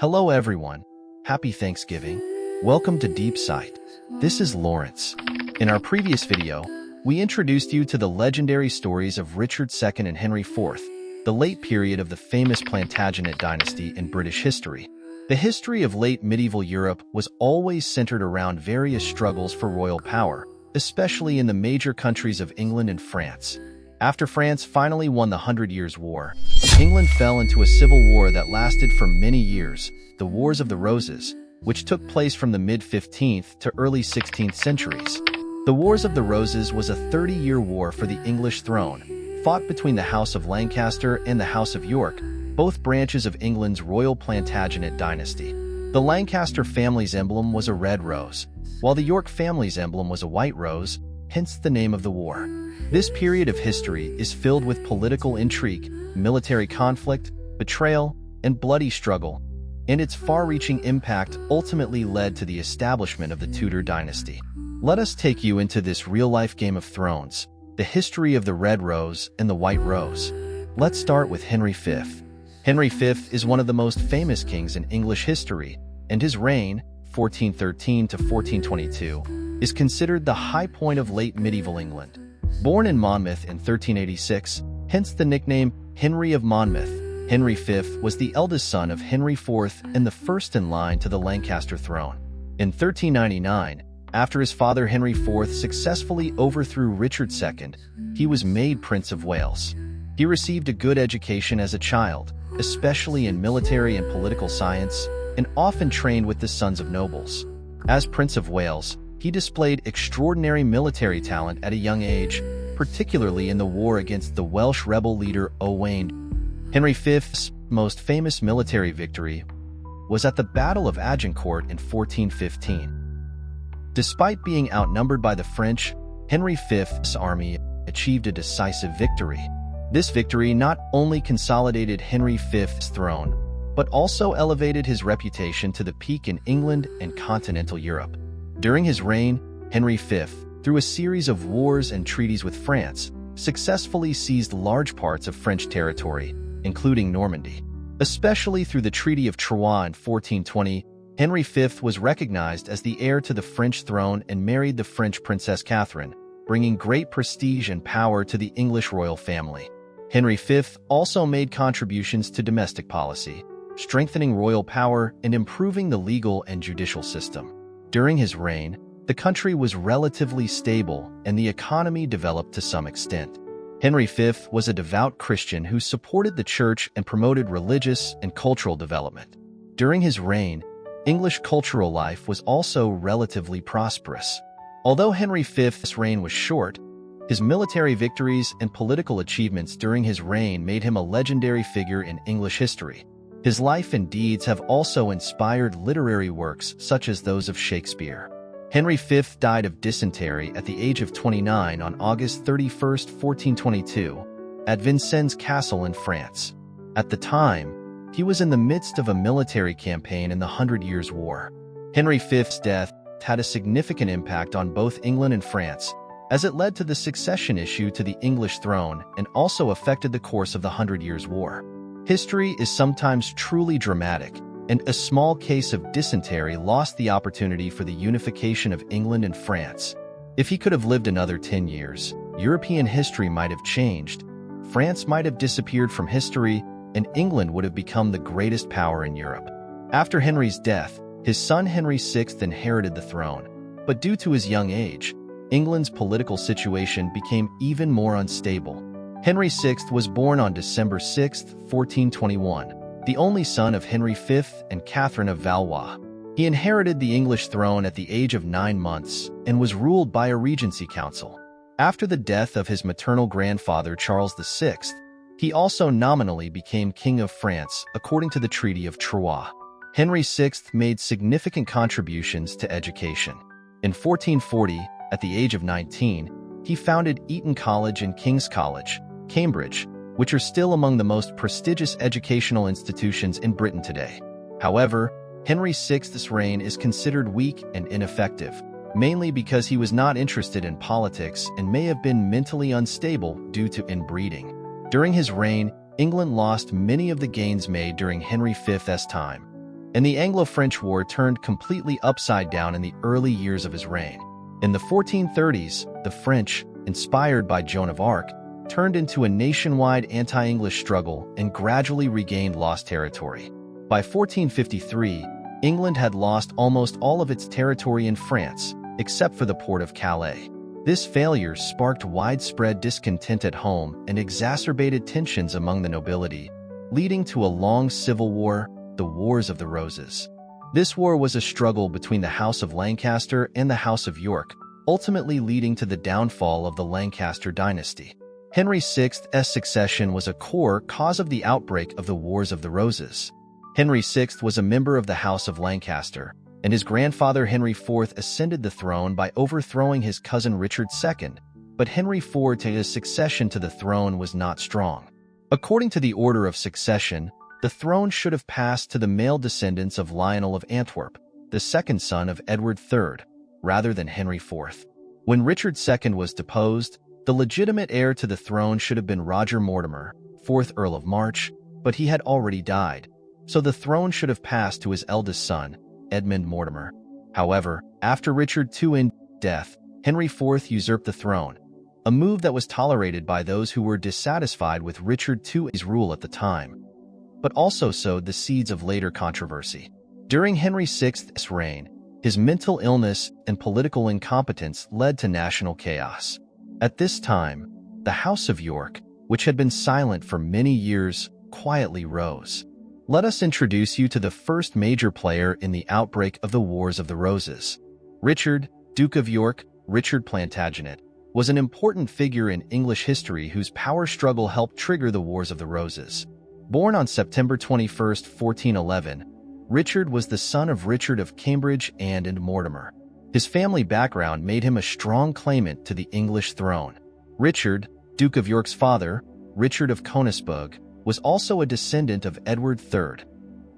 Hello everyone. Happy Thanksgiving. Welcome to Deep Sight. This is Lawrence. In our previous video, we introduced you to the legendary stories of Richard II and Henry IV, the late period of the famous Plantagenet dynasty in British history. The history of late medieval Europe was always centered around various struggles for royal power, especially in the major countries of England and France. After France finally won the 100 Years' War, England fell into a civil war that lasted for many years, the Wars of the Roses, which took place from the mid-15th to early 16th centuries. The Wars of the Roses was a 30-year war for the English throne, fought between the House of Lancaster and the House of York, both branches of England's royal Plantagenet dynasty. The Lancaster family's emblem was a red rose, while the York family's emblem was a white rose, hence the name of the war. This period of history is filled with political intrigue, military conflict, betrayal, and bloody struggle, and its far-reaching impact ultimately led to the establishment of the Tudor dynasty. Let us take you into this real-life Game of Thrones, the history of the Red Rose and the White Rose. Let's start with Henry V. Henry V is one of the most famous kings in English history, and his reign, 1413 to 1422, is considered the high point of late medieval England. Born in Monmouth in 1386, hence the nickname Henry of Monmouth, Henry V was the eldest son of Henry IV and the first in line to the Lancaster throne. In 1399, after his father Henry IV successfully overthrew Richard II, he was made Prince of Wales. He received a good education as a child, especially in military and political science, and often trained with the sons of nobles. As Prince of Wales, he displayed extraordinary military talent at a young age, particularly in the war against the Welsh rebel leader Owain. Henry V's most famous military victory was at the Battle of Agincourt in 1415. Despite being outnumbered by the French, Henry V's army achieved a decisive victory. This victory not only consolidated Henry V's throne, but also elevated his reputation to the peak in England and continental Europe. During his reign, Henry V, through a series of wars and treaties with France, successfully seized large parts of French territory, including Normandy. Especially through the Treaty of Troyes in 1420, Henry V was recognized as the heir to the French throne and married the French Princess Catherine, bringing great prestige and power to the English royal family. Henry V also made contributions to domestic policy, strengthening royal power and improving the legal and judicial system. During his reign, the country was relatively stable and the economy developed to some extent. Henry V was a devout Christian who supported the church and promoted religious and cultural development. During his reign, English cultural life was also relatively prosperous. Although Henry V's reign was short, his military victories and political achievements during his reign made him a legendary figure in English history. His life and deeds have also inspired literary works such as those of Shakespeare. Henry V died of dysentery at the age of 29 on August 31, 1422, at Vincennes Castle in France. At the time, he was in the midst of a military campaign in the 100 Years' War. Henry V's death had a significant impact on both England and France, as it led to the succession issue to the English throne and also affected the course of the 100 Years' War. History is sometimes truly dramatic, and a small case of dysentery lost the opportunity for the unification of England and France. If he could have lived another 10 years, European history might have changed, France might have disappeared from history, and England would have become the greatest power in Europe. After Henry's death, his son Henry VI inherited the throne, but due to his young age, England's political situation became even more unstable. Henry VI was born on December 6, 1421, the only son of Henry V and Catherine of Valois. He inherited the English throne at the age of 9 months and was ruled by a regency council. After the death of his maternal grandfather Charles VI, he also nominally became King of France according to the Treaty of Troyes. Henry VI made significant contributions to education. In 1440, at the age of 19, he founded Eton College and King's College, Cambridge, which are still among the most prestigious educational institutions in Britain today. However, Henry VI's reign is considered weak and ineffective, mainly because he was not interested in politics and may have been mentally unstable due to inbreeding. During his reign, England lost many of the gains made during Henry V's time. and the Anglo-French War turned completely upside down in the early years of his reign. In the 1430s, the French, inspired by Joan of Arc, turned into a nationwide anti-English struggle and gradually regained lost territory. By 1453, England had lost almost all of its territory in France, except for the port of Calais. This failure sparked widespread discontent at home and exacerbated tensions among the nobility, leading to a long civil war, the Wars of the Roses. This war was a struggle between the House of Lancaster and the House of York, ultimately leading to the downfall of the Lancaster dynasty. Henry VI's succession was a core cause of the outbreak of the Wars of the Roses. Henry VI was a member of the House of Lancaster, and his grandfather Henry IV ascended the throne by overthrowing his cousin Richard II, but Henry IV's succession to the throne was not strong. According to the order of succession, the throne should have passed to the male descendants of Lionel of Antwerp, the second son of Edward III, rather than Henry IV. When Richard II was deposed, the legitimate heir to the throne should have been Roger Mortimer, 4th Earl of March, but he had already died, so the throne should have passed to his eldest son, Edmund Mortimer. However, after Richard II's death, Henry IV usurped the throne, a move that was tolerated by those who were dissatisfied with Richard II's rule at the time, but also sowed the seeds of later controversy. During Henry VI's reign, his mental illness and political incompetence led to national chaos. At this time, the House of York, which had been silent for many years, quietly rose. Let us introduce you to the first major player in the outbreak of the Wars of the Roses. Richard, Duke of York, Richard Plantagenet, was an important figure in English history whose power struggle helped trigger the Wars of the Roses. Born on September 21, 1411, Richard was the son of Richard of Cambridge and Mortimer. His family background made him a strong claimant to the English throne. Richard, Duke of York's father, Richard of Koenigsberg, was also a descendant of Edward III.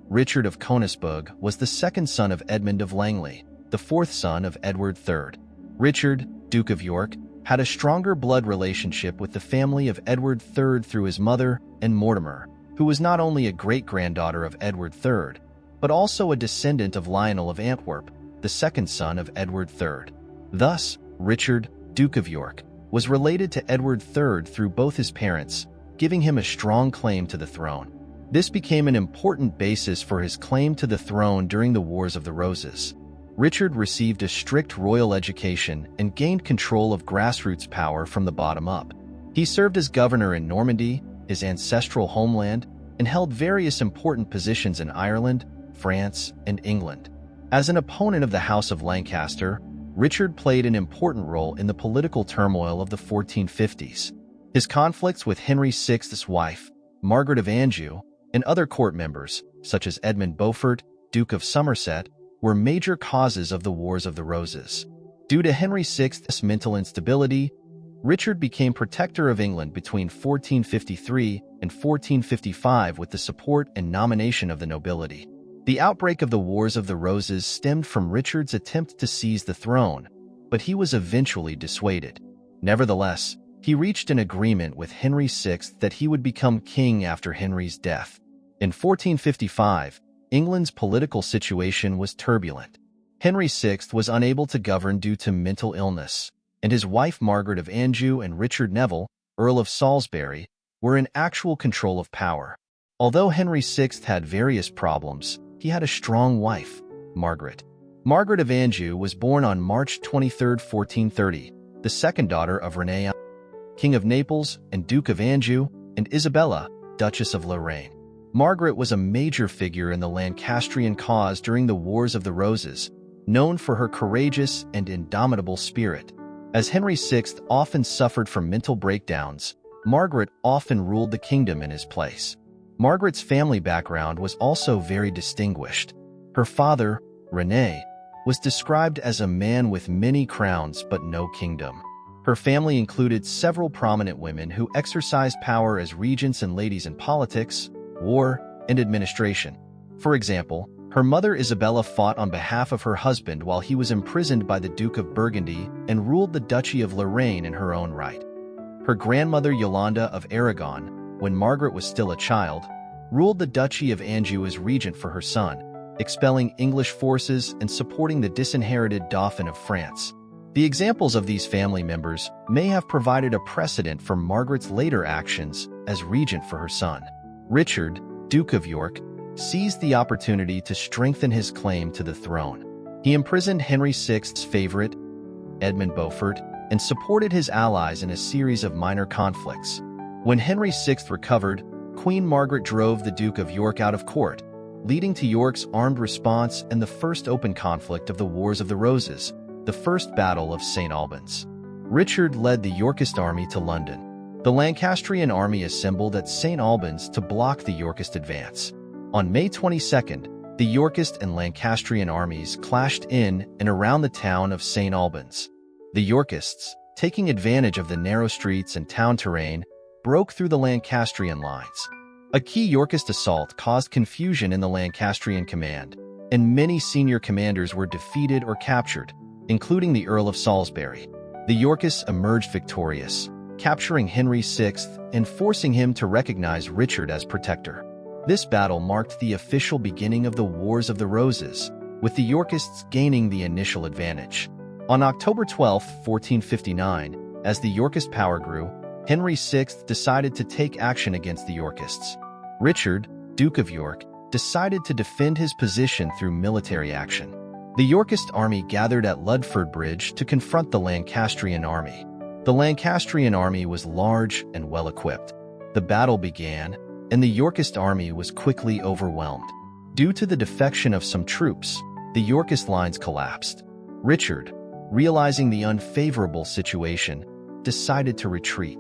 Richard of Koenigsberg was the second son of Edmund of Langley, the fourth son of Edward III. Richard, Duke of York, had a stronger blood relationship with the family of Edward III through his mother and Mortimer, who was not only a great-granddaughter of Edward III, but also a descendant of Lionel of Antwerp, the second son of Edward III. Thus, Richard, Duke of York, was related to Edward III through both his parents, giving him a strong claim to the throne. This became an important basis for his claim to the throne during the Wars of the Roses. Richard received a strict royal education and gained control of grassroots power from the bottom up. He served as governor in Normandy, his ancestral homeland, and held various important positions in Ireland, France, and England. As an opponent of the House of Lancaster, Richard played an important role in the political turmoil of the 1450s. His conflicts with Henry VI's wife, Margaret of Anjou, and other court members, such as Edmund Beaufort, Duke of Somerset, were major causes of the Wars of the Roses. Due to Henry VI's mental instability, Richard became protector of England between 1453 and 1455 with the support and nomination of the nobility. The outbreak of the Wars of the Roses stemmed from Richard's attempt to seize the throne, but he was eventually dissuaded. Nevertheless, he reached an agreement with Henry VI that he would become king after Henry's death. In 1455, England's political situation was turbulent. Henry VI was unable to govern due to mental illness, and his wife Margaret of Anjou and Richard Neville, Earl of Salisbury, were in actual control of power. Although Henry VI had various problems, he had a strong wife, Margaret. Margaret of Anjou was born on March 23, 1430, the second daughter of René, King of Naples and Duke of Anjou, and Isabella, Duchess of Lorraine. Margaret was a major figure in the Lancastrian cause during the Wars of the Roses, known for her courageous and indomitable spirit. As Henry VI often suffered from mental breakdowns, Margaret often ruled the kingdom in his place. Margaret's family background was also very distinguished. Her father, René, was described as a man with many crowns but no kingdom. Her family included several prominent women who exercised power as regents and ladies in politics, war, and administration. For example, her mother Isabella fought on behalf of her husband while he was imprisoned by the Duke of Burgundy and ruled the Duchy of Lorraine in her own right. Her grandmother Yolande of Aragon, when Margaret was still a child, ruled the Duchy of Anjou as regent for her son, expelling English forces and supporting the disinherited Dauphin of France. The examples of these family members may have provided a precedent for Margaret's later actions as regent for her son. Richard, Duke of York, seized the opportunity to strengthen his claim to the throne. He imprisoned Henry VI's favorite, Edmund Beaufort, and supported his allies in a series of minor conflicts. When Henry VI recovered, Queen Margaret drove the Duke of York out of court, leading to York's armed response and the first open conflict of the Wars of the Roses, the First Battle of St. Albans. Richard led the Yorkist army to London. The Lancastrian army assembled at St. Albans to block the Yorkist advance. On May 22nd, the Yorkist and Lancastrian armies clashed in and around the town of St. Albans. The Yorkists, taking advantage of the narrow streets and town terrain, broke through the Lancastrian lines. A key Yorkist assault caused confusion in the Lancastrian command, and many senior commanders were defeated or captured, including the Earl of Salisbury. The Yorkists emerged victorious, capturing Henry VI and forcing him to recognize Richard as protector. This battle marked the official beginning of the Wars of the Roses, with the Yorkists gaining the initial advantage. On October 12, 1459, as the Yorkist power grew, Henry VI decided to take action against the Yorkists. Richard, Duke of York, decided to defend his position through military action. The Yorkist army gathered at Ludford Bridge to confront the Lancastrian army. The Lancastrian army was large and well-equipped. The battle began, and the Yorkist army was quickly overwhelmed. Due to the defection of some troops, the Yorkist lines collapsed. Richard, realizing the unfavorable situation, decided to retreat.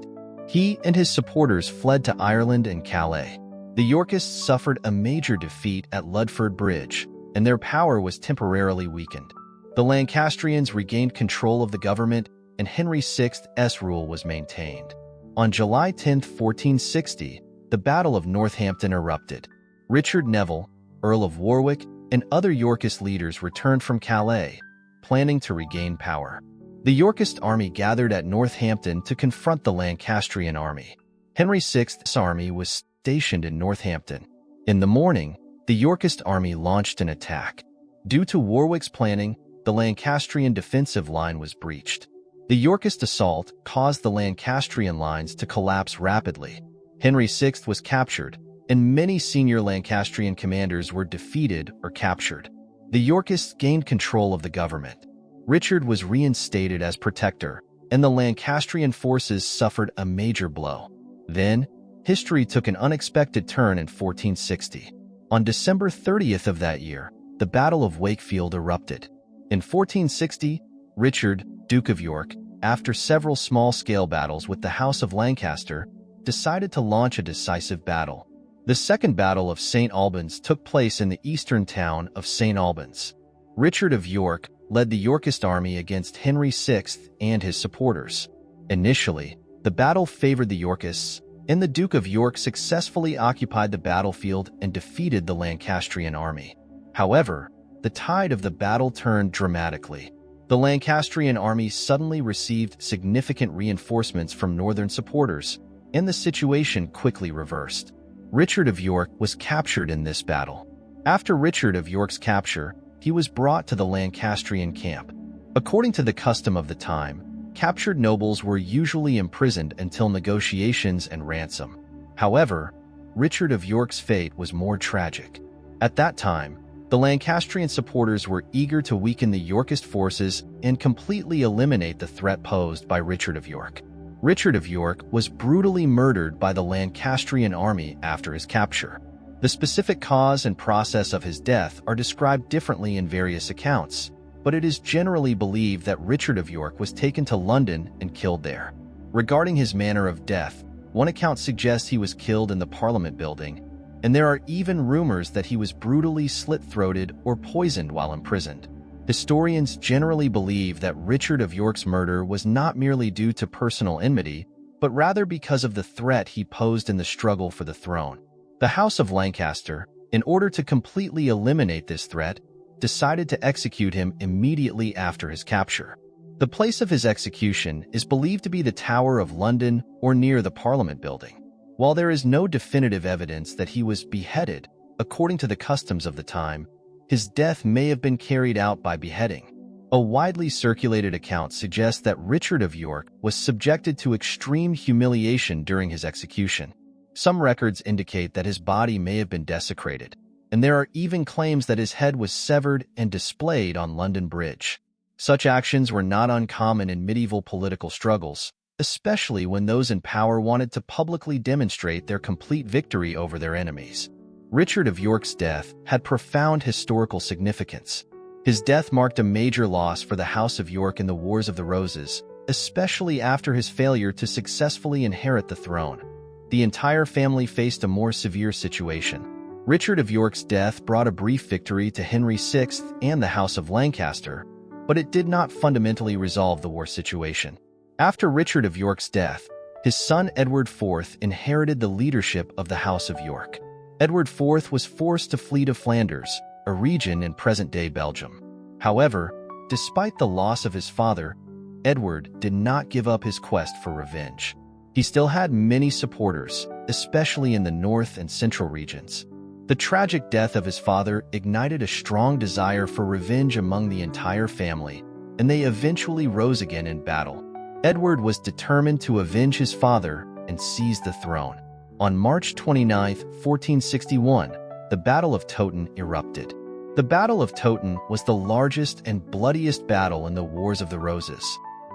He and his supporters fled to Ireland and Calais. The Yorkists suffered a major defeat at Ludford Bridge, and their power was temporarily weakened. The Lancastrians regained control of the government, and Henry VI's rule was maintained. On July 10, 1460, the Battle of Northampton erupted. Richard Neville, Earl of Warwick, and other Yorkist leaders returned from Calais, planning to regain power. The Yorkist army gathered at Northampton to confront the Lancastrian army. Henry VI's army was stationed in Northampton. In the morning, the Yorkist army launched an attack. Due to Warwick's planning, the Lancastrian defensive line was breached. The Yorkist assault caused the Lancastrian lines to collapse rapidly. Henry VI was captured, and many senior Lancastrian commanders were defeated or captured. The Yorkists gained control of the government. Richard was reinstated as protector, and the Lancastrian forces suffered a major blow. Then, history took an unexpected turn in 1460. On December 30th of that year, the Battle of Wakefield erupted. In 1460, Richard, Duke of York, after several small-scale battles with the House of Lancaster, decided to launch a decisive battle. The Second Battle of St. Albans took place in the eastern town of St. Albans. Richard of York led the Yorkist army against Henry VI and his supporters. Initially, the battle favored the Yorkists, and the Duke of York successfully occupied the battlefield and defeated the Lancastrian army. However, the tide of the battle turned dramatically. The Lancastrian army suddenly received significant reinforcements from northern supporters, and the situation quickly reversed. Richard of York was captured in this battle. After Richard of York's capture, he was brought to the Lancastrian camp. According to the custom of the time, captured nobles were usually imprisoned until negotiations and ransom. However, Richard of York's fate was more tragic. At that time, the Lancastrian supporters were eager to weaken the Yorkist forces and completely eliminate the threat posed by Richard of York. Richard of York was brutally murdered by the Lancastrian army after his capture. The specific cause and process of his death are described differently in various accounts, but it is generally believed that Richard of York was taken to London and killed there. Regarding his manner of death, one account suggests he was killed in the Parliament building, and there are even rumors that he was brutally slit-throated or poisoned while imprisoned. Historians generally believe that Richard of York's murder was not merely due to personal enmity, but rather because of the threat he posed in the struggle for the throne. The House of Lancaster, in order to completely eliminate this threat, decided to execute him immediately after his capture. The place of his execution is believed to be the Tower of London or near the Parliament building. While there is no definitive evidence that he was beheaded, according to the customs of the time, His death may have been carried out by beheading. A widely circulated account suggests that Richard of York was subjected to extreme humiliation during his execution. Some records indicate that his body may have been desecrated, and there are even claims that his head was severed and displayed on London Bridge. Such actions were not uncommon in medieval political struggles, especially when those in power wanted to publicly demonstrate their complete victory over their enemies. Richard of York's death had profound historical significance. His death marked a major loss for the House of York in the Wars of the Roses, especially after his failure to successfully inherit the throne. The entire family faced a more severe situation. Richard of York's death brought a brief victory to Henry VI and the House of Lancaster, but it did not fundamentally resolve the war situation. After Richard of York's death, his son Edward IV inherited the leadership of the House of York. Edward IV was forced to flee to Flanders, a region in present-day Belgium. However, despite the loss of his father, Edward did not give up his quest for revenge. He still had many supporters, especially in the north and central regions. The tragic death of his father ignited a strong desire for revenge among the entire family, and they eventually rose again in battle. Edward was determined to avenge his father and seize the throne. On March 29, 1461, the Battle of Towton erupted. The Battle of Towton was the largest and bloodiest battle in the Wars of the Roses.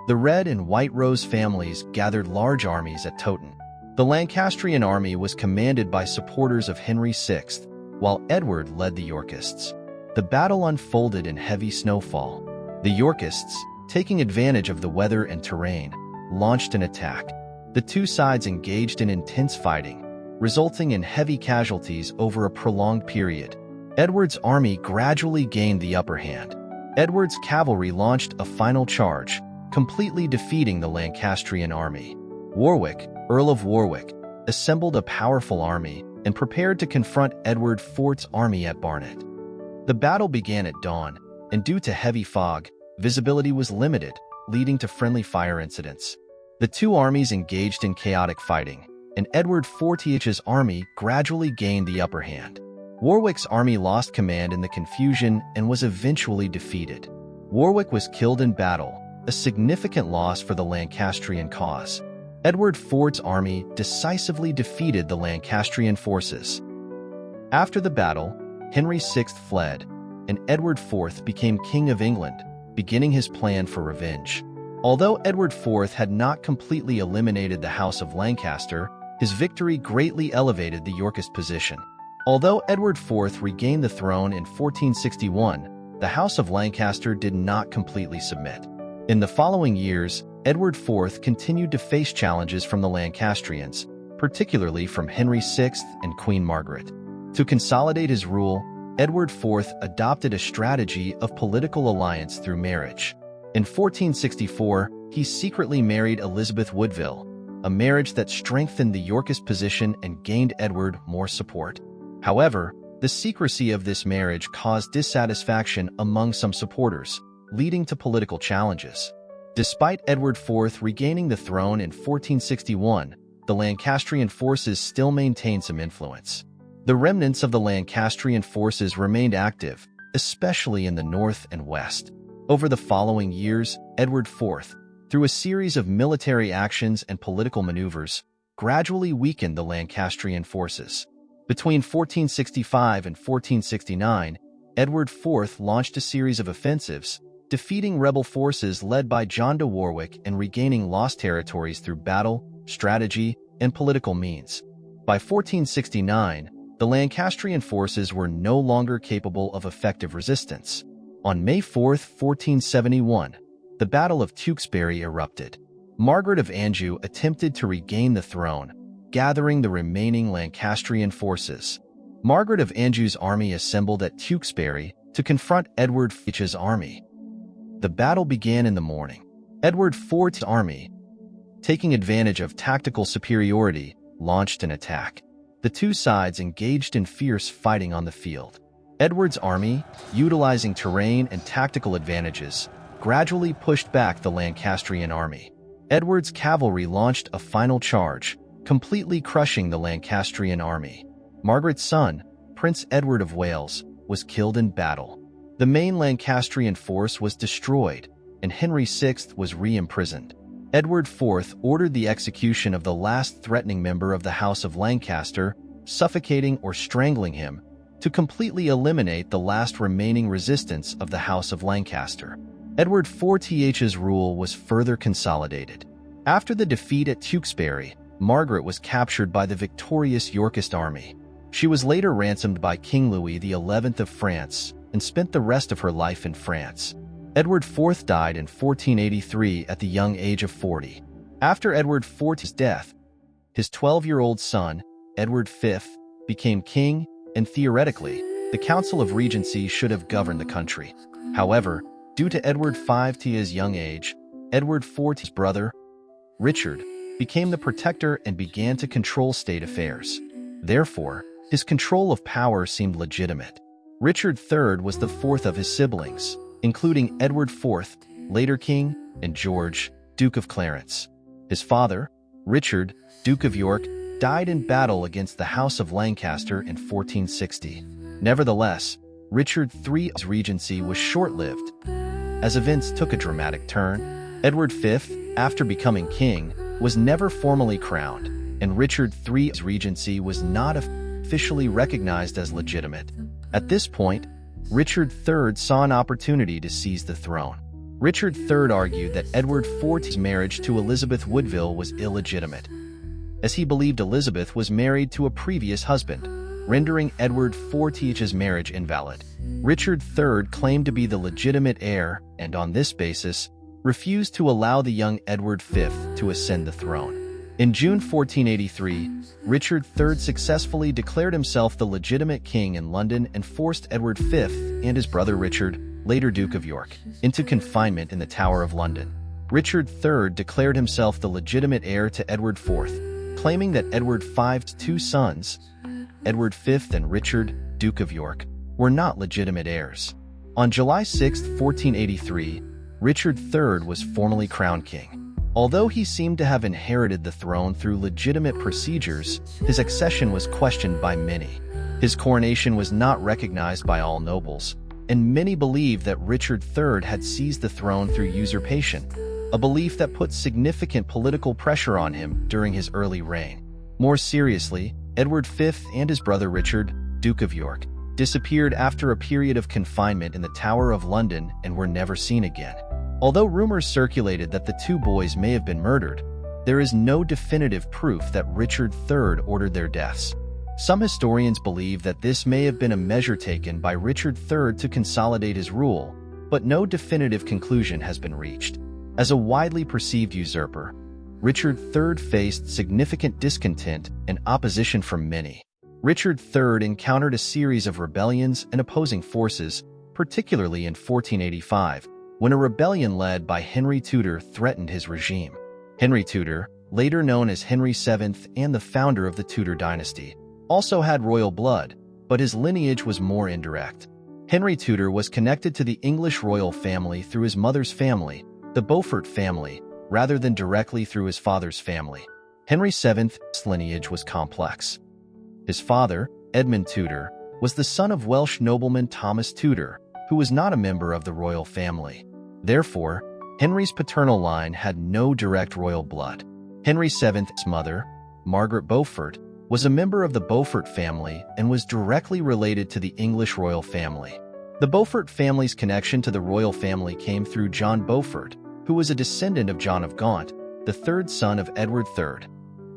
The Red and White Rose families gathered large armies at Towton. The Lancastrian army was commanded by supporters of Henry VI, while Edward led the Yorkists. The battle unfolded in heavy snowfall. The Yorkists, taking advantage of the weather and terrain, launched an attack. The two sides engaged in intense fighting, resulting in heavy casualties over a prolonged period. Edward's army gradually gained the upper hand. Edward's cavalry launched a final charge, completely defeating the Lancastrian army. Warwick, Earl of Warwick, assembled a powerful army and prepared to confront Edward IV's army at Barnet. The battle began at dawn, and due to heavy fog, visibility was limited, leading to friendly fire incidents. The two armies engaged in chaotic fighting, and Edward IV's army gradually gained the upper hand. Warwick's army lost command in the confusion and was eventually defeated. Warwick was killed in battle, a significant loss for the Lancastrian cause. Edward IV's army decisively defeated the Lancastrian forces. After the battle, Henry VI fled, and Edward IV became King of England, beginning his plan for revenge. Although Edward IV had not completely eliminated the House of Lancaster, his victory greatly elevated the Yorkist position. Although Edward IV regained the throne in 1461, the House of Lancaster did not completely submit. In the following years, Edward IV continued to face challenges from the Lancastrians, particularly from Henry VI and Queen Margaret. To consolidate his rule, Edward IV adopted a strategy of political alliance through marriage. In 1464, he secretly married Elizabeth Woodville, a marriage that strengthened the Yorkist position and gained Edward more support. However, the secrecy of this marriage caused dissatisfaction among some supporters, leading to political challenges. Despite Edward IV regaining the throne in 1461, the Lancastrian forces still maintained some influence. The remnants of the Lancastrian forces remained active, especially in the north and west. Over the following years, Edward IV, through a series of military actions and political maneuvers, gradually weakened the Lancastrian forces. Between 1465 and 1469, Edward IV launched a series of offensives, defeating rebel forces led by John de Warwick and regaining lost territories through battle, strategy, and political means. By 1469, the Lancastrian forces were no longer capable of effective resistance. On May 4, 1471, the Battle of Tewkesbury erupted. Margaret of Anjou attempted to regain the throne, gathering the remaining Lancastrian forces. Margaret of Anjou's army assembled at Tewkesbury to confront Edward IV's army. The battle began in the morning. Edward IV's army, taking advantage of tactical superiority, launched an attack. The two sides engaged in fierce fighting on the field. Edward's army, utilizing terrain and tactical advantages, gradually pushed back the Lancastrian army. Edward's cavalry launched a final charge, completely crushing the Lancastrian army. Margaret's son, Prince Edward of Wales, was killed in battle. The main Lancastrian force was destroyed, and Henry VI was re-imprisoned. Edward IV ordered the execution of the last threatening member of the House of Lancaster, suffocating or strangling him, to completely eliminate the last remaining resistance of the House of Lancaster. Edward IV's rule was further consolidated. After the defeat at Tewkesbury, Margaret was captured by the victorious Yorkist army. She was later ransomed by King Louis XI of France and spent the rest of her life in France. Edward IV died in 1483 at the young age of 40. After Edward IV's death, his 12-year-old son, Edward V, became king, and theoretically, the Council of Regency should have governed the country. However, due to Edward V's young age, Edward IV's brother, Richard, became the protector and began to control state affairs. Therefore, his control of power seemed legitimate. Richard III was the fourth of his siblings, including Edward IV, later king, and George, Duke of Clarence. His father, Richard, Duke of York, died in battle against the House of Lancaster in 1460. Nevertheless, Richard III's regency was short-lived. As events took a dramatic turn, Edward V, after becoming king, was never formally crowned, and Richard III's regency was not officially recognized as legitimate. At this point, Richard III saw an opportunity to seize the throne. Richard III argued that Edward IV's marriage to Elizabeth Woodville was illegitimate, as he believed Elizabeth was married to a previous husband, rendering Edward IV's marriage invalid. Richard III claimed to be the legitimate heir and, on this basis, refused to allow the young Edward V to ascend the throne. In June 1483, Richard III successfully declared himself the legitimate king in London and forced Edward V and his brother Richard, later Duke of York, into confinement in the Tower of London. Richard III declared himself the legitimate heir to Edward IV, claiming that Edward V's two sons, Edward V and Richard, Duke of York, were not legitimate heirs. On July 6, 1483, Richard III was formally crowned king. Although he seemed to have inherited the throne through legitimate procedures, his accession was questioned by many. His coronation was not recognized by all nobles, and many believed that Richard III had seized the throne through usurpation, a belief that put significant political pressure on him during his early reign. More seriously, Edward V and his brother Richard, Duke of York, disappeared after a period of confinement in the Tower of London and were never seen again. Although rumors circulated that the two boys may have been murdered, there is no definitive proof that Richard III ordered their deaths. Some historians believe that this may have been a measure taken by Richard III to consolidate his rule, but no definitive conclusion has been reached. As a widely perceived usurper, Richard III faced significant discontent and opposition from many. Richard III encountered a series of rebellions and opposing forces, particularly in 1485, when a rebellion led by Henry Tudor threatened his regime. Henry Tudor, later known as Henry VII and the founder of the Tudor dynasty, also had royal blood, but his lineage was more indirect. Henry Tudor was connected to the English royal family through his mother's family, the Beaufort family, rather than directly through his father's family. Henry VII's lineage was complex. His father, Edmund Tudor, was the son of Welsh nobleman Thomas Tudor, who was not a member of the royal family. Therefore, Henry's paternal line had no direct royal blood. Henry VII's mother, Margaret Beaufort, was a member of the Beaufort family and was directly related to the English royal family. The Beaufort family's connection to the royal family came through John Beaufort, who was a descendant of John of Gaunt, the third son of Edward III.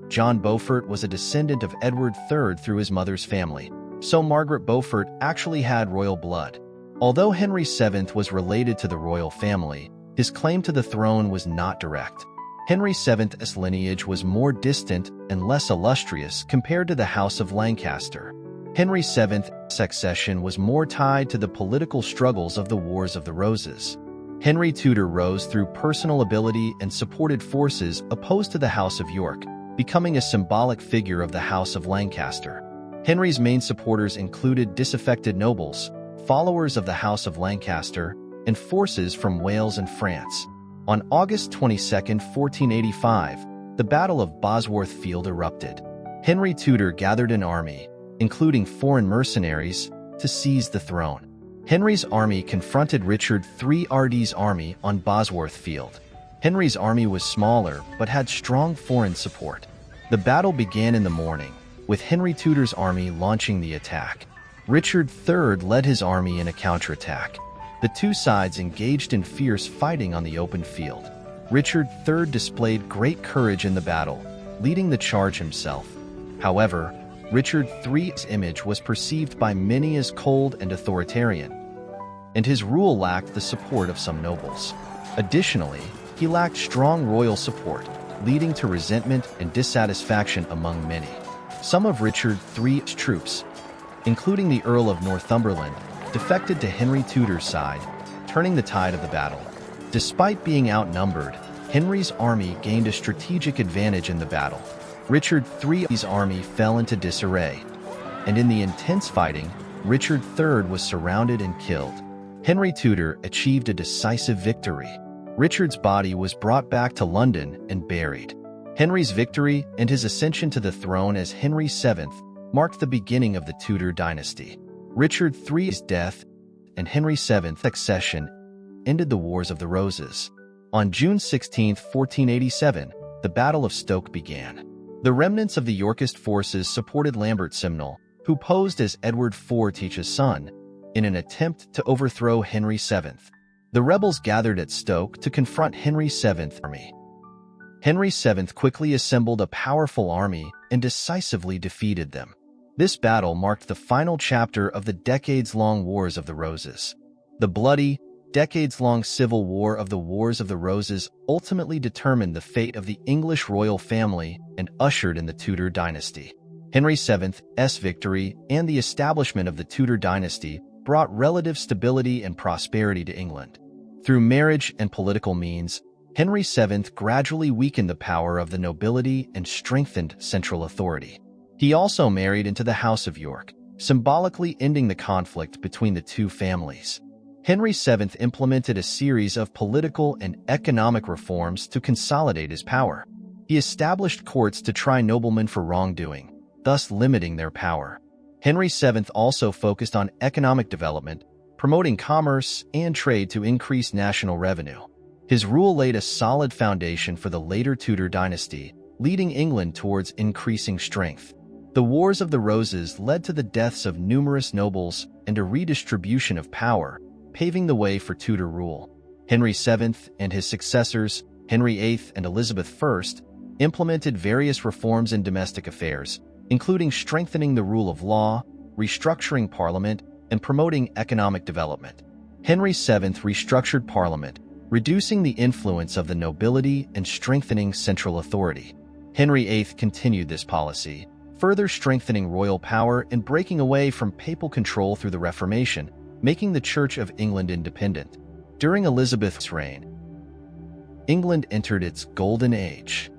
John Beaufort was a descendant of Edward III through his mother's family, so Margaret Beaufort actually had royal blood. Although Henry VII was related to the royal family, his claim to the throne was not direct. Henry VII's lineage was more distant and less illustrious compared to the House of Lancaster. Henry VII's succession was more tied to the political struggles of the Wars of the Roses. Henry Tudor rose through personal ability and supported forces opposed to the House of York, becoming a symbolic figure of the House of Lancaster. Henry's main supporters included disaffected nobles, followers of the House of Lancaster, and forces from Wales and France. On August 22, 1485, the Battle of Bosworth Field erupted. Henry Tudor gathered an army, including foreign mercenaries, to seize the throne. Henry's army confronted Richard III's army on Bosworth Field. Henry's army was smaller but had strong foreign support. The battle began in the morning, with Henry Tudor's army launching the attack. Richard III led his army in a counterattack. The two sides engaged in fierce fighting on the open field. Richard III displayed great courage in the battle, leading the charge himself. However, Richard III's image was perceived by many as cold and authoritarian, and his rule lacked the support of some nobles. Additionally, he lacked strong royal support, leading to resentment and dissatisfaction among many. Some of Richard III's troops, including the Earl of Northumberland, defected to Henry Tudor's side, turning the tide of the battle. Despite being outnumbered, Henry's army gained a strategic advantage in the battle. Richard III's army fell into disarray, and in the intense fighting, Richard III was surrounded and killed. Henry Tudor achieved a decisive victory. Richard's body was brought back to London and buried. Henry's victory and his ascension to the throne as Henry VII marked the beginning of the Tudor dynasty. Richard III's death and Henry VII's accession ended the Wars of the Roses. On June 16, 1487, the Battle of Stoke began. The remnants of the Yorkist forces supported Lambert Simnel, who posed as Edward IV-Teach's son, in an attempt to overthrow Henry VII. The rebels gathered at Stoke to confront Henry VII's army. Henry VII quickly assembled a powerful army and decisively defeated them. This battle marked the final chapter of the decades-long Wars of the Roses. The bloody, decades-long civil war of the Wars of the Roses ultimately determined the fate of the English royal family and ushered in the Tudor dynasty. Henry VII's victory and the establishment of the Tudor dynasty brought relative stability and prosperity to England. Through marriage and political means, Henry VII gradually weakened the power of the nobility and strengthened central authority. He also married into the House of York, symbolically ending the conflict between the two families. Henry VII implemented a series of political and economic reforms to consolidate his power. He established courts to try noblemen for wrongdoing, thus limiting their power. Henry VII also focused on economic development, promoting commerce and trade to increase national revenue. His rule laid a solid foundation for the later Tudor dynasty, leading England towards increasing strength. The Wars of the Roses led to the deaths of numerous nobles and a redistribution of power, paving the way for Tudor rule. Henry VII and his successors, Henry VIII and Elizabeth I, implemented various reforms in domestic affairs, including strengthening the rule of law, restructuring Parliament, and promoting economic development. Henry VII restructured Parliament, reducing the influence of the nobility and strengthening central authority. Henry VIII continued this policy, further strengthening royal power and breaking away from papal control through the Reformation, making the Church of England independent. During Elizabeth's reign, England entered its golden age.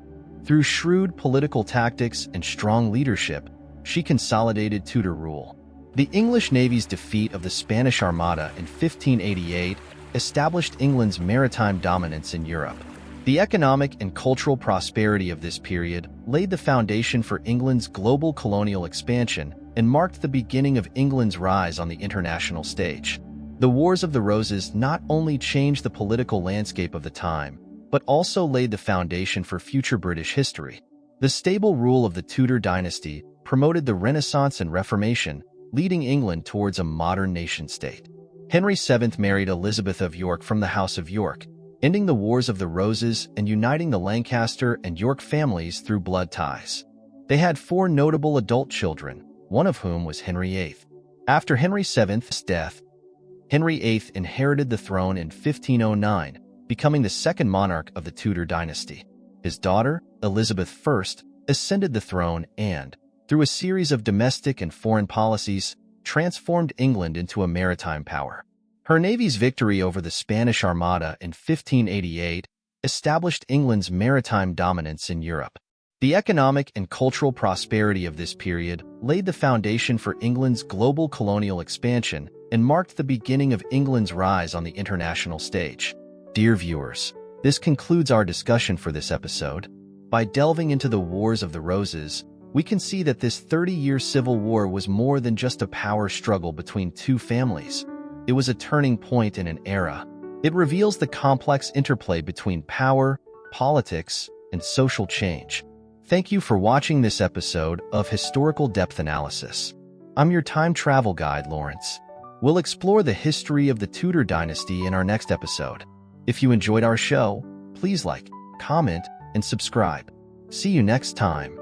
Through shrewd political tactics and strong leadership, she consolidated Tudor rule. The English Navy's defeat of the Spanish Armada in 1588 established England's maritime dominance in Europe. The economic and cultural prosperity of this period laid the foundation for England's global colonial expansion and marked the beginning of England's rise on the international stage. The Wars of the Roses not only changed the political landscape of the time, but also laid the foundation for future British history. The stable rule of the Tudor dynasty promoted the Renaissance and Reformation, leading England towards a modern nation-state. Henry VII married Elizabeth of York from the House of York, ending the Wars of the Roses and uniting the Lancaster and York families through blood ties. They had 4 notable adult children, one of whom was Henry VIII. After Henry VII's death, Henry VIII inherited the throne in 1509, becoming the second monarch of the Tudor dynasty. His daughter, Elizabeth I, ascended the throne and, through a series of domestic and foreign policies, transformed England into a maritime power. Her navy's victory over the Spanish Armada in 1588 established England's maritime dominance in Europe. The economic and cultural prosperity of this period laid the foundation for England's global colonial expansion and marked the beginning of England's rise on the international stage. Dear viewers, this concludes our discussion for this episode. By delving into the Wars of the Roses, we can see that this 30-year civil war was more than just a power struggle between two families. It was a turning point in an era. It reveals the complex interplay between power, politics, and social change. Thank you for watching this episode of Historical Depth Analysis. I'm your time travel guide, Lawrence. We'll explore the history of the Tudor dynasty in our next episode. If you enjoyed our show, please like, comment, and subscribe. See you next time.